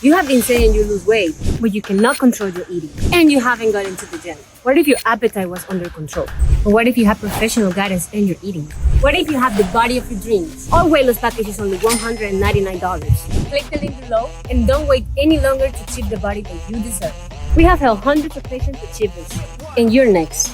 You have been saying you lose weight, but you cannot control your eating, and you haven't gotten to the gym. What if your appetite was under control? Or what if you have professional guidance in your eating? What if you have the body of your dreams? Our weight loss package is only $199. Click the link below and don't wait any longer to achieve the body that you deserve. We have helped hundreds of patients achieve this, and you're next.